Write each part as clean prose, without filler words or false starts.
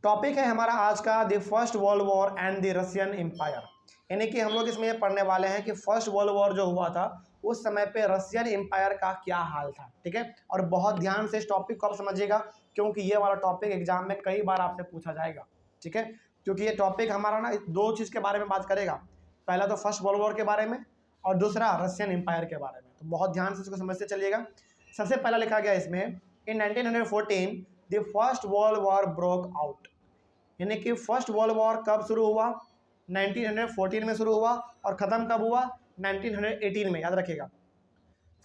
Topic है हमारा आज का the first world war and the Russian empire, यानी कि हम लोग इसमें ये पढ़ने वाले हैं कि फर्स्ट वर्ल्ड वॉर जो हुआ था उस समय पे रशियन एम्पायर का क्या हाल था। ठीक है, और बहुत ध्यान से इस टॉपिक को आप समझिएगा क्योंकि ये वाला टॉपिक एग्जाम में कई बार आपसे पूछा जाएगा। ठीक है, क्योंकि ये टॉपिक हमारा ना दो चीज़ के बारे में बात करेगा, पहला तो फर्स्ट वर्ल्ड वॉर के बारे में और दूसरा रशियन एम्पायर के बारे में। तो बहुत ध्यान से इसको समझते चलिएगा। सबसे पहला लिखा गया इसमें इन 1914 the first world war broke out, यानी कि फर्स्ट वर्ल्ड वॉर कब शुरू हुआ? 1914 में शुरू हुआ और ख़त्म कब हुआ? 1918 में। याद रखिएगा,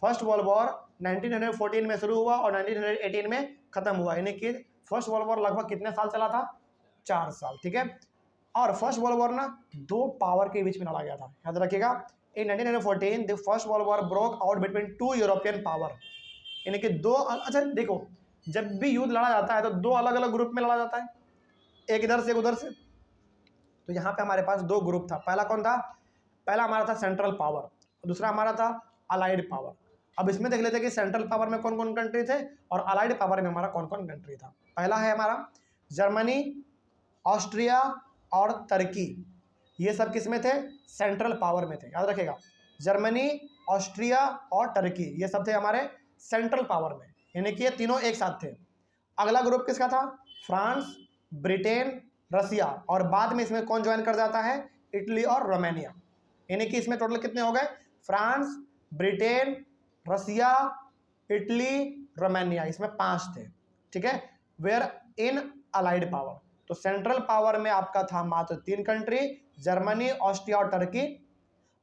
फर्स्ट वर्ल्ड वॉर 1914 में शुरू हुआ और 1918 में ख़त्म हुआ, यानी कि फर्स्ट वर्ल्ड वॉर लगभग कितने साल चला था? 4 साल। ठीक है, और फर्स्ट वर्ल्ड वॉर ना दो पावर के बीच में लड़ा गया था। याद रखिएगा, इन 1914 the first world war broke out between two European power, यानी कि दो। अच्छा देखो, जब भी युद्ध लड़ा जाता है तो दो अलग अलग ग्रुप में लड़ा जाता है, एक इधर से एक उधर से। तो यहाँ पे हमारे पास दो ग्रुप था। पहला कौन था? पहला हमारा था सेंट्रल पावर और दूसरा हमारा था अलाइड पावर। अब इसमें देख लेते हैं कि सेंट्रल पावर में कौन कौन कंट्री थे और अलाइड पावर में हमारा कौन कौन कंट्री था। पहला है हमारा जर्मनी, ऑस्ट्रिया और तुर्की। ये सब किस में थे? सेंट्रल पावर में थे। याद रखेगा, जर्मनी, ऑस्ट्रिया और तुर्की ये सब थे हमारे सेंट्रल पावर में, यानी कि ये तीनों एक साथ थे। अगला ग्रुप किसका था? फ्रांस, ब्रिटेन, रसिया, और बाद में इसमें कौन ज्वाइन कर जाता है? इटली और रोमानिया। यानी कि इसमें टोटल कितने हो गए? फ्रांस, ब्रिटेन, रसिया, इटली, रोमानिया, इसमें 5 थे। ठीक है, वेयर इन अलाइड पावर। तो सेंट्रल पावर में आपका था मात्र 3 कंट्री, जर्मनी, ऑस्ट्रिया और तुर्की,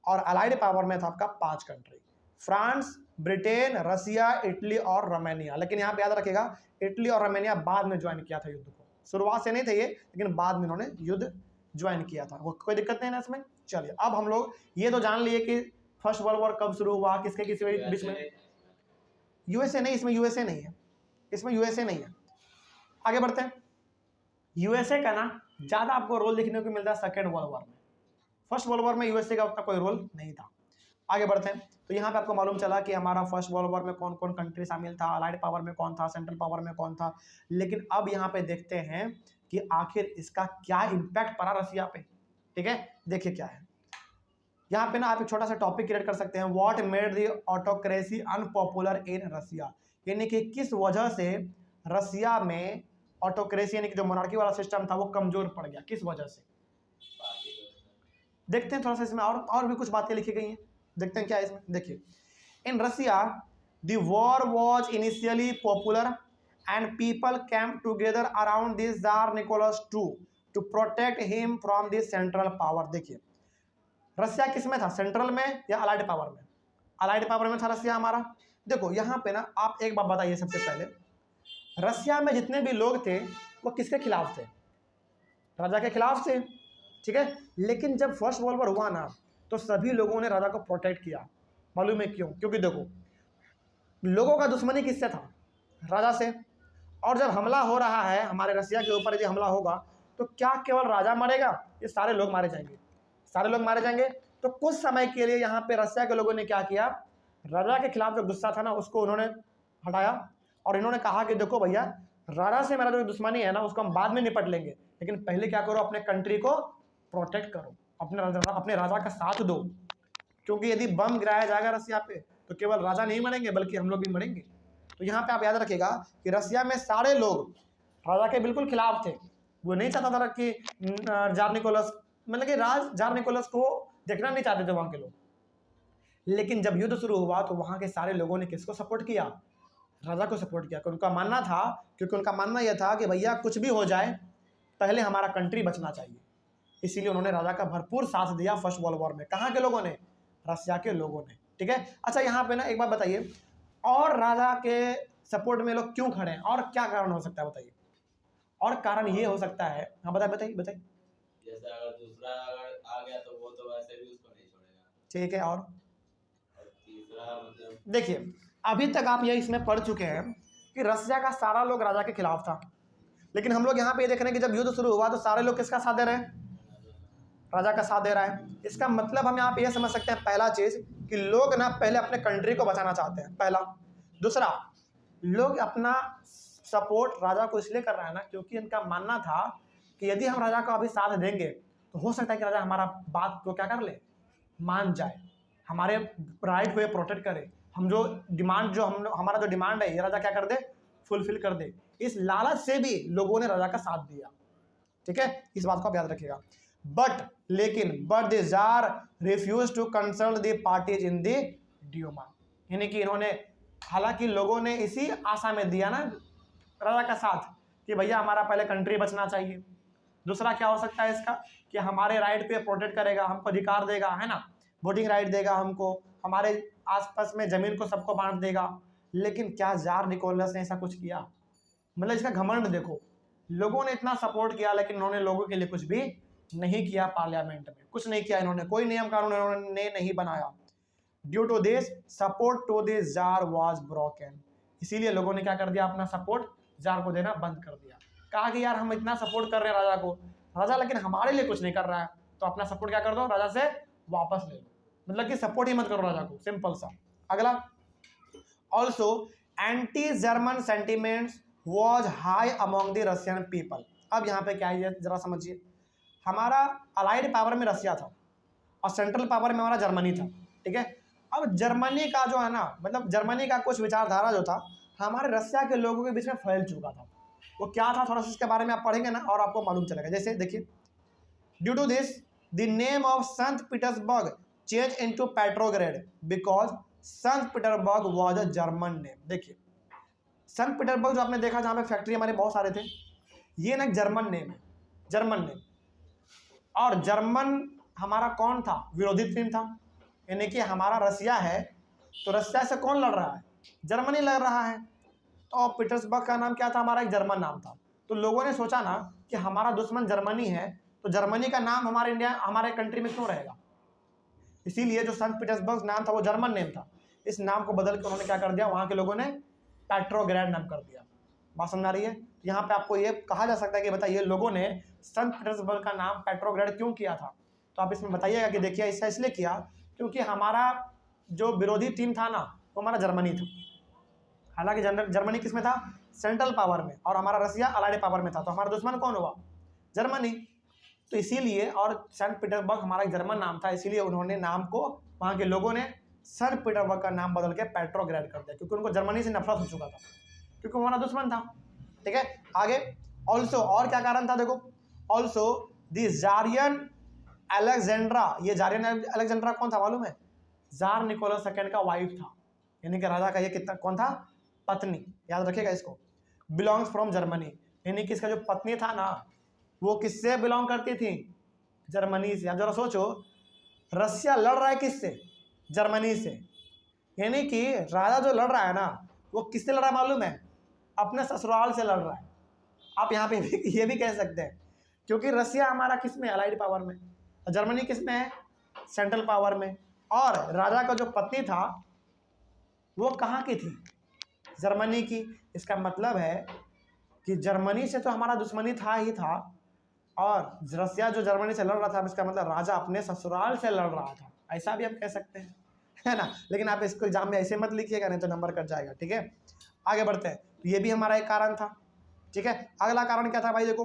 और अलाइड पावर में था आपका 5 कंट्री, फ्रांस, ब्रिटेन, रसिया, इटली और रोमानिया। लेकिन यहाँ पे याद रखिएगा, इटली और रोमानिया बाद में ज्वाइन किया था युद्ध को, शुरुआत से नहीं थे ये, लेकिन बाद में उन्होंने युद्ध ज्वाइन किया था। वो कोई दिक्कत नहीं है ना इसमें। चलिए, अब हम लोग ये तो जान लिए कि फर्स्ट वर्ल्ड वॉर कब शुरू हुआ, किसके किस बीच में। यूएसए नहीं, इसमें यूएसए नहीं है, इसमें यूएसए नहीं है। आगे बढ़ते हैं। यूएसए का ना ज़्यादा आपको रोल देखने को मिलता है सेकेंड वर्ल्ड वॉर में। फर्स्ट वर्ल्ड वॉर में यूएसए का उतना कोई रोल नहीं था। आगे बढ़ते हैं। तो यहाँ पे आपको मालूम चला कि हमारा फर्स्ट वर्ल्ड वॉर में कौन कौन कंट्री शामिल था, अलाइड पावर में कौन था, सेंट्रल पावर में कौन था। लेकिन अब यहाँ पे देखते हैं कि आखिर इसका क्या इम्पैक्ट पड़ा रसिया पे। ठीक है, देखिए क्या है यहाँ पे ना। आप एक छोटा सा टॉपिक क्रिएट कर सकते हैं, what made the autocracy unpopular in Russia, यानी कि किस वजह से रसिया में ऑटोक्रेसी यानी कि जो मोनार्की वाला सिस्टम था वो कमजोर पड़ गया, किस वजह से। देखते हैं थोड़ा सा इसमें और भी कुछ बातें लिखी गई हैं, देखते हैं क्या है इसमें। देखिए, in Russia the war was initially popular and people came together around this tsar Nicholas to protect him from this central power. देखिए, रसिया किस में था, सेंट्रल में या अलाइड पावर में? अलाइड पावर में था रसिया हमारा। देखो यहाँ पे ना आप एक बात बताइए, सबसे पहले रसिया में जितने भी लोग थे वो किसके खिलाफ थे? राजा के खिलाफ थे। ठीक है, लेकिन जब फर्स्ट वर्ल्ड वॉर हुआ ना तो सभी लोगों ने राजा को प्रोटेक्ट किया। मालूम है क्यों? क्योंकि देखो, लोगों का दुश्मनी किससे था? राजा से। और जब हमला हो रहा है हमारे रसिया के ऊपर, यदि हमला होगा तो क्या केवल राजा मरेगा? ये सारे लोग मारे जाएंगे, सारे लोग मारे जाएंगे। तो कुछ समय के लिए यहाँ पे रसिया के लोगों ने क्या किया, राजा के खिलाफ जो गुस्सा था ना उसको उन्होंने हटाया और इन्होंने कहा कि देखो भैया, राजा से मेरा जो दुश्मनी है ना उसको हम बाद में निपट लेंगे, लेकिन पहले क्या करो, अपने कंट्री को प्रोटेक्ट करो, अपने राजा का साथ दो। क्योंकि यदि बम गिराया जाएगा रसिया पे तो केवल राजा नहीं मरेंगे बल्कि हम लोग भी मरेंगे। तो यहाँ पे आप याद रखिएगा कि रसिया में सारे लोग राजा के बिल्कुल खिलाफ थे। वो नहीं चाहता था कि जार निकोलस, मतलब कि जार निकोलस को देखना नहीं चाहते थे वहाँ के लोग। लेकिन जब युद्ध शुरू हुआ तो वहाँ के सारे लोगों ने किसको सपोर्ट किया? राजा को सपोर्ट किया। उनका मानना था, क्योंकि उनका मानना यह था कि भैया कुछ भी हो जाए पहले हमारा कंट्री बचना चाहिए, इसीलिए उन्होंने राजा का भरपूर साथ दिया फर्स्ट वर्ल्ड वॉर में। कहाँ के लोगों ने? रसिया के लोगों ने। ठीक है, अच्छा यहाँ पे ना एक बात बताइए, और राजा के सपोर्ट में लोग क्यों खड़े हैं और क्या कारण हो सकता है बताइए? और कारण ये हो सकता है, हाँ बताइए। जैसे अगर दूसरा अगर आ गया तो वो तो वैसे भी उसको नहीं छोड़ेगा। ठीक है, और तीसरा मतलब देखिए, अभी तक आप ये इसमें पढ़ चुके हैं कि रसिया का सारा लोग राजा के खिलाफ था, लेकिन हम लोग यहाँ पे देख रहे हैं कि जब युद्ध शुरू हुआ तो सारे लोग किसका साथ दे रहे हैं? राजा का साथ दे रहा है। इसका मतलब हम यहाँ पे ये समझ सकते हैं, पहला चीज कि लोग ना पहले अपने कंट्री को बचाना चाहते हैं, पहला। दूसरा, लोग अपना सपोर्ट राजा को इसलिए कर रहा है ना, क्योंकि इनका मानना था कि यदि हम राजा को अभी साथ देंगे तो हो सकता है कि राजा हमारा बात को क्या कर ले, मान जाए, हमारे राइट को ये प्रोटेक्ट करे, हम जो डिमांड जो हम हमारा जो डिमांड है ये राजा क्या कर दे, फुलफिल कर दे। इस लालच से भी लोगों ने राजा का साथ दिया। ठीक है, इस बात को आप याद रखिएगा। But the tsar refuse to consult the parties in the Duma, यानी कि इन्होंने, हालांकि लोगों ने इसी आशा में दिया ना राजा का साथ कि भैया हमारा पहले कंट्री बचना चाहिए, दूसरा क्या हो सकता है इसका कि हमारे राइट पे प्रोटेक्ट करेगा, हमको अधिकार देगा, है ना, वोटिंग राइट देगा हमको, हमारे आसपास में जमीन को सबको बांट देगा। लेकिन क्या जार निकोलस ने ऐसा कुछ किया? मतलब इसका घमंड देखो, लोगों ने इतना सपोर्ट किया लेकिन उन्होंने लोगों के लिए कुछ भी नहीं किया, पार्लियामेंट में कुछ नहीं किया इन्होंने, कोई नियम कानून इन्होंने नहीं बनाया। Due to this support to this tsar was broken, इसीलिए लोगों ने क्या कर दिया, अपना सपोर्ट जार को देना बंद कर दिया। कहा कि यार हम इतना सपोर्ट कर रहे हैं राजा को, राजा लेकिन हमारे लिए कुछ नहीं कर रहा है, तो अपना सपोर्ट क्या कर दो, राजा से वापस ले लो, मतलब कि सपोर्ट ही मत करो राजा को, सिंपल सा। अगला, also anti German sentiments was high among the Russian people. अब यहाँ पे क्या है जरा समझिए, हमारा अलाइड पावर में रसिया था और सेंट्रल पावर में हमारा जर्मनी था। ठीक है, अब जर्मनी का जो है ना, मतलब जर्मनी का कुछ विचारधारा जो था हमारे रसिया के लोगों के बीच में फैल चुका था। वो क्या था, थोड़ा सा इसके बारे में आप पढ़ेंगे ना और आपको मालूम चलेगा। जैसे देखिए, due to this the name of Saint Petersburg change into Petrograd because Saint Petersburg was a German name. देखिए, संत पीटर्सबर्ग जो आपने देखा जहाँ पे फैक्ट्री हमारे बहुत सारे थे, ये ना जर्मन नेम है, जर्मन नेम। और जर्मन हमारा कौन था, विरोधी टीम था, यानी कि हमारा रसिया है तो रसिया से कौन लड़ रहा है, जर्मनी लड़ रहा है। तो पीटर्सबर्ग का नाम क्या था, हमारा एक जर्मन नाम था। तो लोगों ने सोचा ना कि हमारा दुश्मन जर्मनी है, तो जर्मनी का नाम हमारे इंडिया, हमारे कंट्री में क्यों रहेगा, इसीलिए जो संत पीटर्सबर्ग नाम था वो जर्मन नेम था। इस नाम को बदल के उन्होंने क्या कर दिया, वहाँ के लोगों ने पेट्रोग्रेड नाम कर दिया। बात समझ आ रही है? यहाँ पे आपको ये कहा जा सकता है कि बताइए लोगों ने संत पीटर्सबर्ग का नाम पेट्रोग्रेड क्यों किया था, तो आप इसमें बताइएगा कि देखिए ऐसा इसलिए किया क्योंकि हमारा जो विरोधी टीम था ना वो हमारा जर्मनी था। हालांकि जर्मनी किस में था, सेंट्रल पावर में, और हमारा रसिया अलाइड पावर में था, तो हमारा दुश्मन कौन हुआ, जर्मनी। तो इसीलिए, और सेंट पीटर्सबर्ग हमारा एक जर्मन नाम था, इसीलिए उन्होंने नाम को, वहाँ के लोगों ने संत पीटर्सबर्ग का नाम बदल के पेट्रोग्रेड कर दिया, क्योंकि उनको जर्मनी से नफरत हो चुका था, क्योंकि हमारा दुश्मन था। ठीक है, आगे ऑल्सो, और क्या कारण था देखो, ऑल्सो द जारियन अलेक्जेंड्रा, ये जारियन अलेक्जेंड्रा कौन था मालूम है, जार निकोलस सेकंड का वाइफ था, यानी कि राजा का ये कितना कौन था, पत्नी, याद रखिएगा इसको, बिलोंग्स फ्रॉम जर्मनी, यानी कि इसका जो पत्नी था ना वो किससे बिलोंग करती थी, जर्मनी से। आप जरा सोचो, रसिया लड़ रहा है किससे, जर्मनी से, यानी कि राजा जो लड़ रहा है ना वो किससे लड़ रहा है मालूम है, अपने ससुराल से लड़ रहा है। आप यहाँ पे भी ये भी कह सकते हैं, क्योंकि रसिया हमारा किस में, अलाइड पावर में, और जर्मनी किस में है, सेंट्रल पावर में। और राजा का जो पत्नी था वो कहाँ की थी, जर्मनी की। इसका मतलब है कि जर्मनी से तो हमारा दुश्मनी था ही था, और रसिया जो जर्मनी से लड़ रहा था, इसका मतलब राजा अपने ससुराल से लड़ रहा था, ऐसा भी आप कह सकते हैं, है ना। लेकिन आप इसको एग्जाम में ऐसे मत लिखिएगा, नहीं तो नंबर कट जाएगा। ठीक है, आगे बढ़ते हैं। तो ये भी हमारा एक कारण था। ठीक है, अगला कारण क्या था भाई, देखो,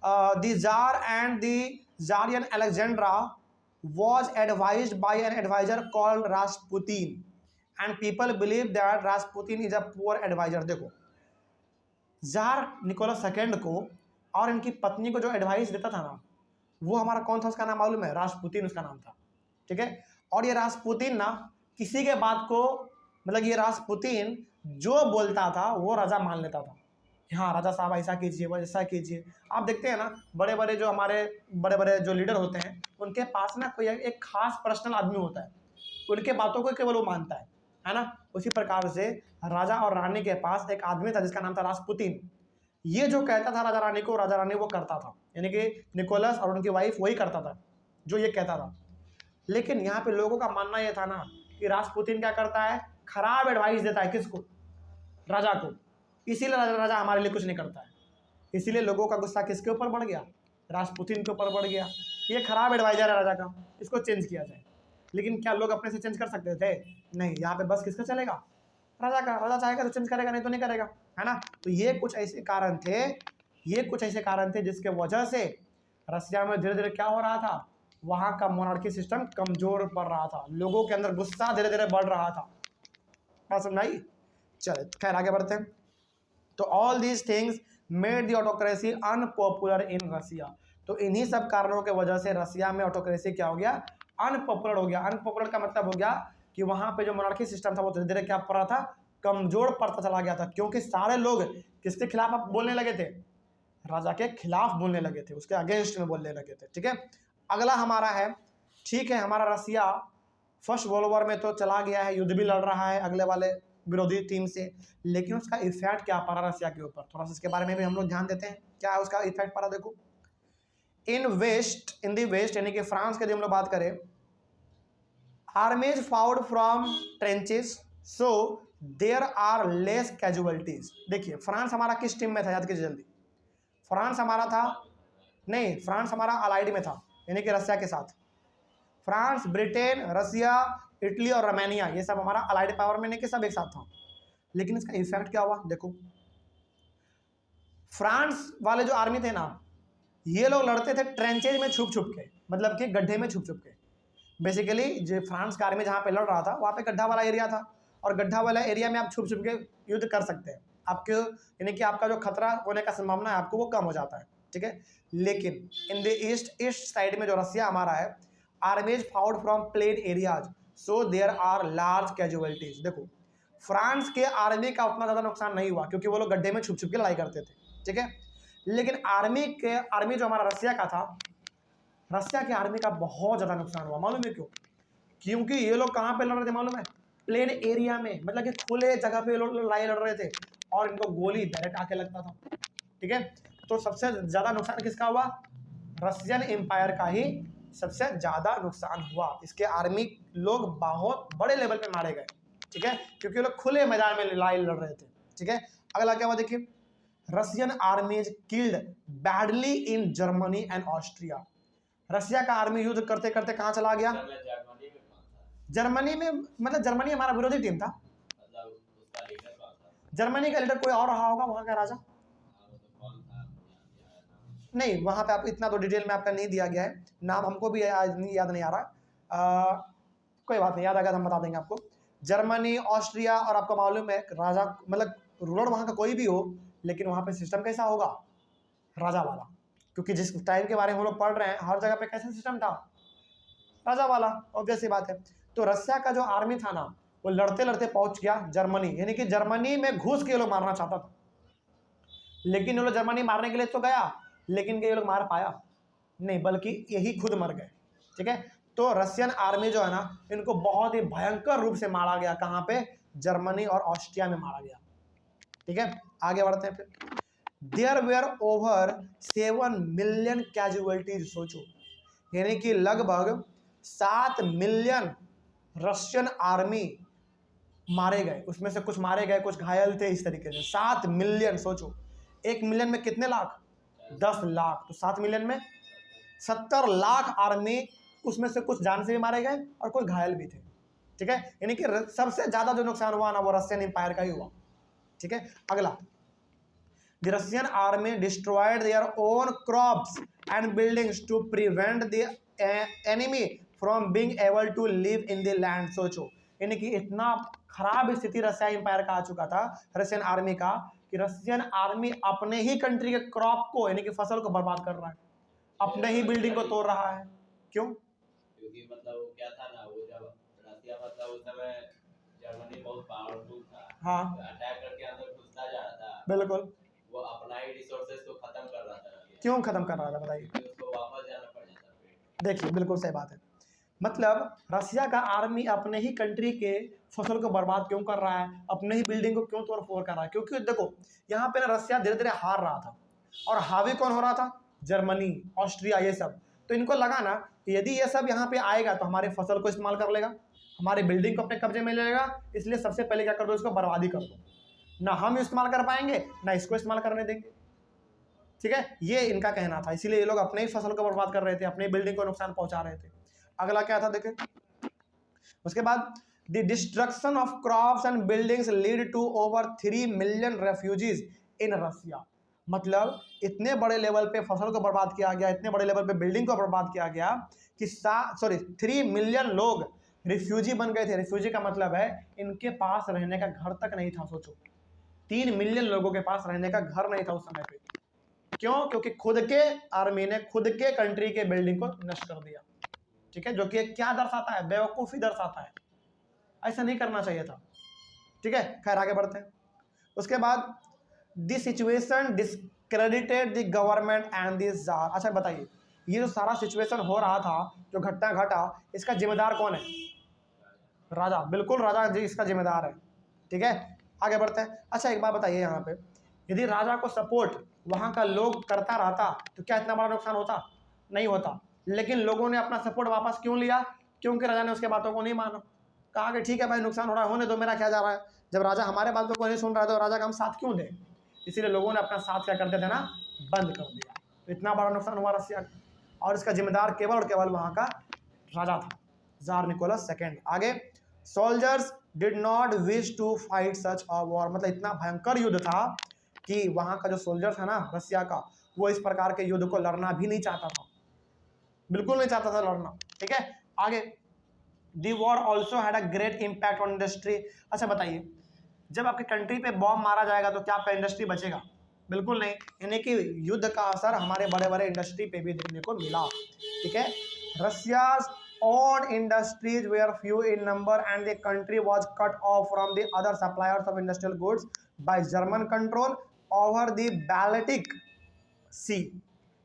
the tsar and the tsarina Alexandra was advised by an advisor called Rasputin and people believe that Rasputin is a poor advisor। देखो, जार निकोलस सेकंड को और इनकी पत्नी को जो एडवाइस देता था ना वो हमारा कौन था, उसका नाम मालूम है, रासपुतीन उसका नाम था। ठीक है, और ये रासपुतीन ना किसी के बात को, मतलब ये रासपुतीन जो बोलता था वो राजा मान लेता था, हाँ राजा साहब ऐसा कीजिए वैसा कीजिए। आप देखते हैं ना बड़े बड़े जो हमारे बड़े बड़े जो लीडर होते हैं उनके पास ना कोई एक खास पर्सनल आदमी होता है, उनके बातों को केवल वो मानता है ना। उसी प्रकार से राजा और रानी के पास एक आदमी था जिसका नाम था रासपुतीन। ये जो कहता था राजा रानी को, राजा रानी वो करता था, यानी कि निकोलस और उनकी वाइफ वही करता था जो ये कहता था। लेकिन यहाँ पे लोगों का मानना ये था ना कि रासपुतीन क्या करता है, खराब एडवाइस देता है किसको, राजा को, इसीलिए राजा हमारे लिए कुछ नहीं करता है। इसीलिए लोगों का गुस्सा किसके ऊपर बढ़ गया, रासपुतीन के ऊपर बढ़ गया। ये खराब एडवाइजर है राजा का, इसको चेंज किया जाए। लेकिन क्या लोग अपने से चेंज कर सकते थे, नहीं। यहाँ पे बस किसका चलेगा, राजा का, राजा चाहेगा तो चेंज करेगा, नहीं तो नहीं करेगा, है ना। तो ये कुछ ऐसे कारण थे जिसके वजह से रसिया में धीरे धीरे क्या हो रहा था, वहाँ का मोनार्की सिस्टम कमजोर पड़ रहा था, लोगों के अंदर गुस्सा धीरे धीरे बढ़ रहा था। बात समझ आई? चले खैर आगे बढ़ते हैं। तो all these things made the autocracy unpopular in Russia. तो इन्हीं सब कारणों के वजह से रसिया में ऑटोक्रेसी क्या हो गया, अनपॉपुलर हो गया। अनपॉपुलर का मतलब हो गया कि वहां पे जो मोनार्की सिस्टम था वो धीरे धीरे क्या पड़ रहा था, कमजोर पड़ता चला गया था, क्योंकि सारे लोग किसके खिलाफ अब बोलने लगे थे, राजा के खिलाफ बोलने लगे थे, उसके अगेंस्ट में बोलने लगे थे। ठीक है, अगला हमारा है, ठीक है, हमारा रसिया फर्स्ट वर्ल्ड वॉर में तो चला गया है, युद्ध भी लड़ रहा है अगले वाले विरोधी टीम से, लेकिन उसका इफेक्ट क्या पड़ा रसिया के ऊपर, थोड़ा सा इसके बारे में भी हम लोग ध्यान देते हैं। क्या है उसका इफेक्ट पड़ा, देखो। इन द वेस्ट यानी कि फ्रांस के यदि हम लोग बात करें, armies fought from trenches, so there are less casualties. देखिए फ्रांस हमारा किस टीम में था, याद कीजिए जल्दी। फ्रांस हमारा था, नहीं, फ्रांस हमारा अलाइड में था, यानी कि रसिया के साथ। फ्रांस, ब्रिटेन, रसिया, इटली और रोमानिया, ये सब हमारा अलाइड पावर में, नहीं कि सब एक साथ था। लेकिन इसका इफेक्ट क्या हुआ, देखो। फ्रांस वाले जो आर्मी थे ना, ये लोग लड़ते थे ट्रेंचेज में छुप छुप के, मतलब कि गड्ढे में छुप छुप के। बेसिकली जो फ्रांस का आर्मी जहाँ पे लड़ रहा था वहाँ पे गड्ढा वाला एरिया था, और गड्ढा वाला एरिया में आप छुप छुप के युद्ध कर सकते हैं, आपके यानी कि आपका जो खतरा होने का संभावना है आपको वो कम हो जाता है। ठीक है, लेकिन इन द ईस्ट साइड में जो रसिया हमारा है, armies fought from plain areas, so there are large casualties. देखो फ्रांस के आर्मी का उतना ज़्यादा नुकसान नहीं हुआ, क्योंकि वो लोग गड्ढे में छुप छुप के लड़ाई करते थे। ठीक है, लेकिन आर्मी जो हमारा रसिया का था, रसिया की आर्मी का बहुत ज़्यादा नुकसान हुआ। मालूम है क्यों? क्योंकि ये लोग कहाँ पे लड़ रहे थे मालूम है, प्लेन एरिया में, मतलब कि खुले जगह पे लोग लड़ाई लड़ रहे थे, और इनको गोली डायरेक्ट आके लगता था। ठीक है, तो सबसे ज़्यादा नुकसान किसका हुआ, रसियन एम्पायर का ही सबसे ज़्यादा नुकसान हुआ। इसके आर्मी लोग बहुत बड़े लेवल पे मारे गए। ठीक है, क्योंकि लोग खुले मैदान में लड़ाई लड़ रहे थे। ठीक है, अगला क्या हुआ देखिए, Russian armies killed badly in Germany and Austria. Russia का आर्मी युद्ध करते करते कहाँ चला गया, जर्मनी में कौन था? जर्मनी में, मतलब जर्मनी हमारा विरोधी टीम था। मतलब उसका लीडर कौन था? जर्मनी का लीडर कोई और रहा होगा वहाँ का राजा, हाँ, वो तो कौन था, मुझे याद नहीं आ रहा नाम। नहीं वहाँ पे आप इतना तो डिटेल में आपका नहीं दिया गया है, नाम हमको भी याद नहीं आ रहा। कोई बात नहीं, याद आएगा तो हम बता देंगे आपको। जर्मनी, ऑस्ट्रिया, और आपको मालूम है राजा, मतलब रूलर वहाँ का कोई भी हो, लेकिन वहाँ पे सिस्टम कैसा होगा, राजा वाला, क्योंकि जिस टाइम के बारे में हम लोग पढ़ रहे हैं हर जगह पे कैसा सिस्टम था, राजा वाला, ऑब्वियस सी बात है। तो रसिया का जो आर्मी था ना, वो लड़ते लड़ते पहुंच गया जर्मनी, यानी कि जर्मनी में घुस के ये लोग मारना चाहता था, लेकिन ये लोग जर्मनी मारने के लिए तो गया, लेकिन ये लोग मार पाया नहीं, बल्कि यही खुद मर गए। ठीक है, तो रसियन आर्मी जो है ना, इनको बहुत ही भयंकर रूप से मारा गया, कहाँ पे, जर्मनी और ऑस्ट्रिया में मारा गया। ठीक है, आगे बढ़ते हैं फिर। There were over 7 million casualties, सोचो, यानी कि लगभग 7 मिलियन रशियन आर्मी मारे गए, उसमें से कुछ मारे गए, कुछ घायल थे, इस तरीके से 7 मिलियन। सोचो 1 मिलियन में कितने लाख, 10 लाख, तो 7 मिलियन में 70 लाख आर्मी, उसमें से कुछ जान से भी मारे गए और कुछ घायल भी थे। ठीक है, यानी कि सबसे ज्यादा जो नुकसान हुआ ना वो रशियन एम्पायर का ही हुआ। ठीक है, अगला, The Russian army destroyed their own crops and buildings to prevent the enemy from being able to live in the land. सोचो, यानी कि इतना खराब स्थिति रशिया एम्पायर का आ चुका था रशियन आर्मी का, कि रशियन आर्मी अपने ही कंट्री के क्रॉप को, यानी कि फसल को बर्बाद कर रहा है, अपने ही बिल्डिंग को तोड़ रहा है। क्यों? क्योंकि मतलब वो क्या था ना, वो जब रसिया मतलब उस समय जर्मनी बहुत पावरफुल था, हाँ अटैक करके अंदर घुसता जा रहा था, बिल्कुल। वो अपना ही रिसोर्सेज को खत्म कर रहा था रसिया, क्यों खत्म कर रहा था बताइए? क्योंकि उसको वापस जाना पड़ जाता फिर। देखिए बिल्कुल सही बात है, मतलब रसिया का आर्मी अपने ही कंट्री के फसल को बर्बाद क्यों कर रहा है, अपने ही बिल्डिंग को क्यों तोड़ फोड़ कर रहा है? क्योंकि देखो यहाँ पे ना रसिया धीरे धीरे हार रहा था, और हावी कौन हो रहा था, जर्मनी, ऑस्ट्रिया, ये सब। तो इनको लगा ना कि यदि ये सब यहाँ पे आएगा तो हमारे फसल को इस्तेमाल कर लेगा, हमारे बिल्डिंग को अपने कब्जे में ले लेगा, इसलिए सबसे पहले क्या कर दो, इसको बर्बादी कर दो, ना हम इस्तेमाल कर पाएंगे ना इसको इस्तेमाल करने देंगे। ठीक है, ये इनका कहना था, इसीलिए ये लोग अपने ही फसल को बर्बाद कर रहे थे, अपने बिल्डिंग को नुकसान पहुंचा रहे थे। अगला क्या था देखें, उसके बाद the destruction of crops and buildings lead to over 3 million refugees in Russia. मतलब इतने बड़े लेवल पे फसल को बर्बाद किया गया, इतने बड़े लेवल पे बिल्डिंग को बर्बाद किया गया कि 3 मिलियन लोग रिफ्यूजी बन गए थे। रिफ्यूजी का मतलब है इनके पास रहने का घर तक नहीं था। सोचो 3 मिलियन लोगों के पास रहने का घर नहीं था उस समय पे। क्यों? क्योंकि खुद के आर्मी ने खुद के कंट्री के बिल्डिंग को नष्ट कर दिया। ठीक है, जो कि क्या दर्शाता है? बेवकूफ़ी दर्शाता है। ऐसा नहीं करना चाहिए था। ठीक है, खैर आगे बढ़ते हैं। उसके बाद this situation discredited the government and the jar. अच्छा बताइए, ये जो सारा सिचुएशन हो रहा था, जो घटना घटा, इसका जिम्मेदार कौन है? राजा। बिल्कुल राजा जी इसका जिम्मेदार है। ठीक है, आगे बढ़ते हैं। अच्छा एक बात बताइए, यहाँ पे यदि राजा को सपोर्ट वहाँ का लोग करता रहता तो क्या इतना बड़ा नुकसान होता? नहीं होता। लेकिन लोगों ने अपना सपोर्ट वापस क्यों लिया? क्योंकि राजा ने उसके बातों को नहीं माना। कहा कि ठीक है भाई, नुकसान हो रहा है, होने दो, मेरा क्या जा रहा है। जब राजा हमारे बातों को नहीं सुन रहा है तो राजा का हम साथ क्यों दें? इसीलिए लोगों ने अपना साथ क्या करते थे ना, बंद कर दिया। तो इतना बड़ा नुकसान हुआ रसिया का, और इसका जिम्मेदार केवल और केवल वहाँ का राजा था, जार निकोलस सेकेंड। आगे, soldiers did not wish to fight such a war. मतलब इतना भयंकर युद्ध था कि वहाँ का जो सोल्जर था ना रसिया का, वो इस प्रकार के युद्ध को लड़ना भी नहीं चाहता था, बिल्कुल नहीं चाहता था लड़ना। ठीक है, आगे, दी war also had a great impact on industry. अच्छा बताइए, जब आपकी कंट्री पे बॉम्ब मारा जाएगा तो क्या आपका इंडस्ट्री बचेगा? बिल्कुल नहीं। यानी कि युद्ध का असर हमारे बड़े बड़े इंडस्ट्री पे भी देखने को मिला। ठीक है, Russia's own industries were few in number and the country was cut off from the other suppliers of industrial goods by German control over the Baltic Sea।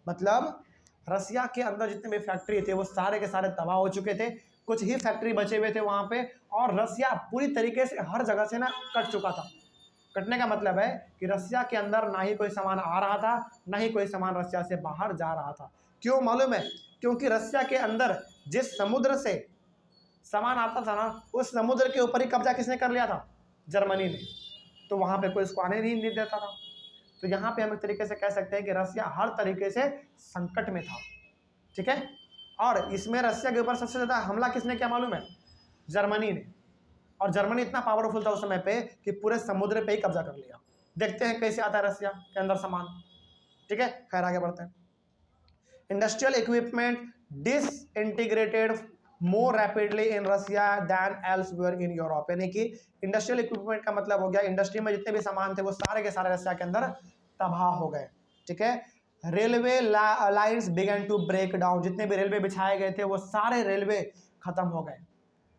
मतलब रसिया के अंदर जितने भी फैक्ट्री थे वो सारे के सारे तबाह हो चुके थे, कुछ ही फैक्ट्री बचे हुए थे वहाँ पे, और रसिया पूरी तरीके से हर जगह से ना कट चुका था। कटने का मतलब है कि रसिया के अंदर ना ही कोई सामान आ रहा था, ना ही कोई सामान रसिया से बाहर जा रहा था। क्यों मालूम है? क्योंकि रसिया के अंदर जिस समुद्र से सामान आता था ना, उस समुद्र के ऊपर ही कब्जा किसने कर लिया था? जर्मनी ने। तो वहाँ पे कोई इसको आने नहीं देता था। तो यहाँ पे हम एक तरीके से कह सकते हैं कि रसिया हर तरीके से संकट में था। ठीक है, और इसमें रसिया के ऊपर सबसे ज़्यादा हमला किसने किया मालूम है? जर्मनी ने। और जर्मनी इतना पावरफुल था उस समय पे कि पूरे समुद्र पे ही कब्जा कर लिया। देखते हैं कैसे आता है रसिया के अंदर सामान। ठीक है, खैर आगे बढ़ते हैं। Industrial equipment disintegrated more rapidly in Russia than elsewhere in Europe. यानी कि इंडस्ट्रियल इक्विपमेंट का मतलब हो गया इंडस्ट्री में जितने भी सामान थे वो सारे के सारे रसिया के अंदर तबाह हो गए। ठीक है, railway lines began to break down. जितने भी रेलवे बिछाए गए थे वो सारे रेलवे खत्म हो गए,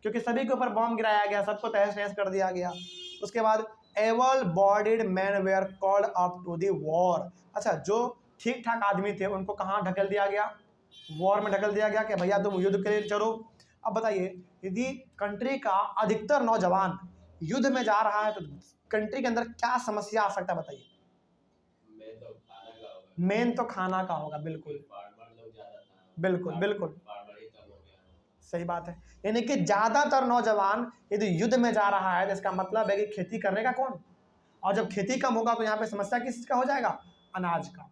क्योंकि सभी के ऊपर बॉम्ब गिराया गया, सबको तहस नहस कर दिया गया। उसके बाद able bodied man were called up to the war. अच्छा, जो ठीक ठाक आदमी थे उनको कहाँ ढकेल दिया गया? वॉर में ढकेल दिया गया कि भैया तुम युद्ध के लिए चलो। अब बताइए, यदि कंट्री का अधिकतर नौजवान युद्ध में जा रहा है तो कंट्री के अंदर क्या समस्या आ सकता है बताइए? मेन तो खाना का होगा। बिल्कुल बिल्कुल बिल्कुल सही बात है। यानी कि ज्यादातर नौजवान यदि युद्ध में जा रहा है तो इसका मतलब है कि खेती करने का कौन? और जब खेती कम होगा तो यहाँ पे समस्या किसका हो जाएगा? अनाज का।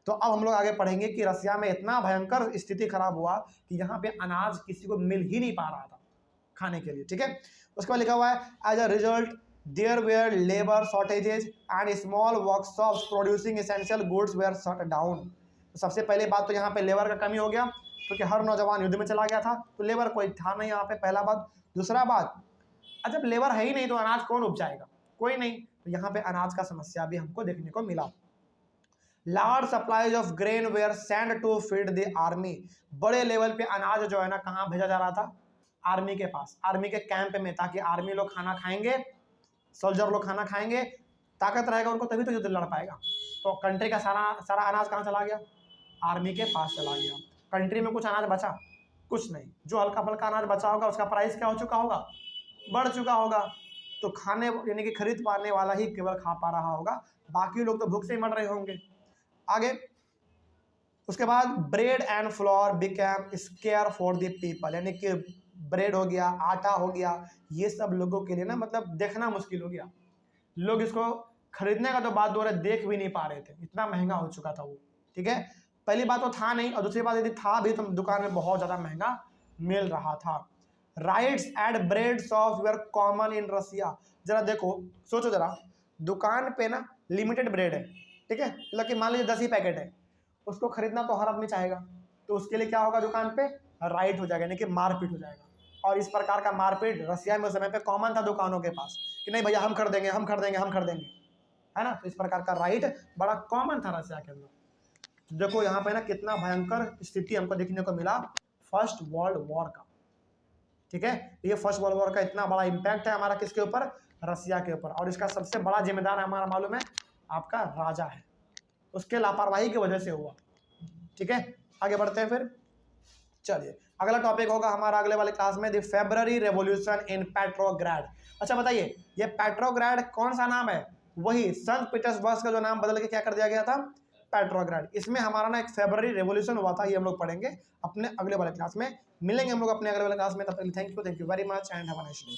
तो अब हम लोग आगे पढ़ेंगे कि रसिया में इतना भयंकर स्थिति खराब हुआ कि यहाँ पे अनाज किसी को मिल ही नहीं पा रहा था खाने के लिए। ठीक है, उसके बाद लिखा हुआ है as a result there were labour shortages and small workshops producing essential goods were shut down. सबसे पहले बात तो यहाँ पे लेबर का कमी हो गया, क्योंकि हर नौजवान युद्ध में चला गया था तो लेबर कोई था नहीं यहाँ पे, पहला बात। दूसरा बात, जब लेबर है ही नहीं तो अनाज कौन उपजाएगा? कोई नहीं। तो यहाँ पे अनाज का समस्या भी हमको देखने को मिला। Large supplies of grain were sent to feed the army. बड़े लेवल पे अनाज जो है ना कहाँ भेजा जा रहा था? आर्मी के पास, आर्मी के कैंप में, ताकि आर्मी लोग खाना खाएंगे, सोल्जर लोग खाना खाएंगे, ताकत रहेगा उनको, तभी तो युद्ध लड़ पाएगा। तो कंट्री का सारा अनाज कहाँ चला गया? आर्मी के पास चला गया। कंट्री में कुछ अनाज बचा? कुछ नहीं। जो हल्का फल्का अनाज बचा होगा उसका प्राइस क्या हो चुका होगा? बढ़ चुका होगा। तो खाने यानी कि खरीद पाने वाला ही केवल खा पा रहा होगा, बाकी लोग तो भूख से ही मर रहे होंगे। आगे, उसके बाद bread and floor became square for the people. यानी कि ब्रेड हो गया, आटा हो गया, ये सब लोगों के लिए ना मतलब देखना मुश्किल हो गया। लोग इसको खरीदने का तो बात दो रहे, देख भी नहीं पा रहे थे, इतना महंगा हो चुका था वो। ठीक है, पहली बात तो था नहीं, और दूसरी बात यदि था भी तो दुकान में बहुत ज़्यादा महंगा मिल रहा था। Riots at bread shops were common in Russia. जरा देखो, सोचो जरा, दुकान पे ना लिमिटेड ब्रेड है, ठीक है, मतलब कि मान लीजिए 10 ही पैकेट है, उसको खरीदना तो हर आदमी चाहेगा, तो उसके लिए क्या होगा, दुकान पे राइट हो जाएगा, यानी कि मारपीट हो जाएगा। और इस प्रकार का मारपीट रसिया में उस समय पे कॉमन था दुकानों के पास, कि नहीं भैया हम खरीदेंगे, हम खरीदेंगे, हम खरीदेंगे, है ना। तो इस प्रकार का राइट बड़ा कॉमन था रसिया के अंदर। देखो यहाँ पे ना कितना भयंकर स्थिति हमको देखने को मिला फर्स्ट वर्ल्ड वॉर का, ठीक है। ये फर्स्ट वर्ल्ड वॉर का इतना बड़ा इम्पैक्ट है हमारा किसके ऊपर, रसिया के ऊपर। और इसका सबसे बड़ा जिम्मेदार हमारा मालूम है आपका राजा है, उसके लापरवाही की वजह से हुआ, ठीक है। आगे बढ़ते हैं फिर, चलिए अगला टॉपिक होगा हमारा अगले वाले क्लास में, the February revolution in Petrograd. अच्छा बताइए, ये पेट्रोग्राड कौन सा नाम है, वही संत पीटर्सबर्ग का जो नाम बदल के क्या कर दिया गया था, पेट्रोग्राड। इसमें हमारा ना एक फेब्रुअरी रेवोल्यूशन हुआ था, ये हम लोग पढ़ेंगे अपने अगले वाले क्लास में। मिलेंगे हम लोग अपने अगले वाले क्लास में, तब तक thank you very much and have a nice day.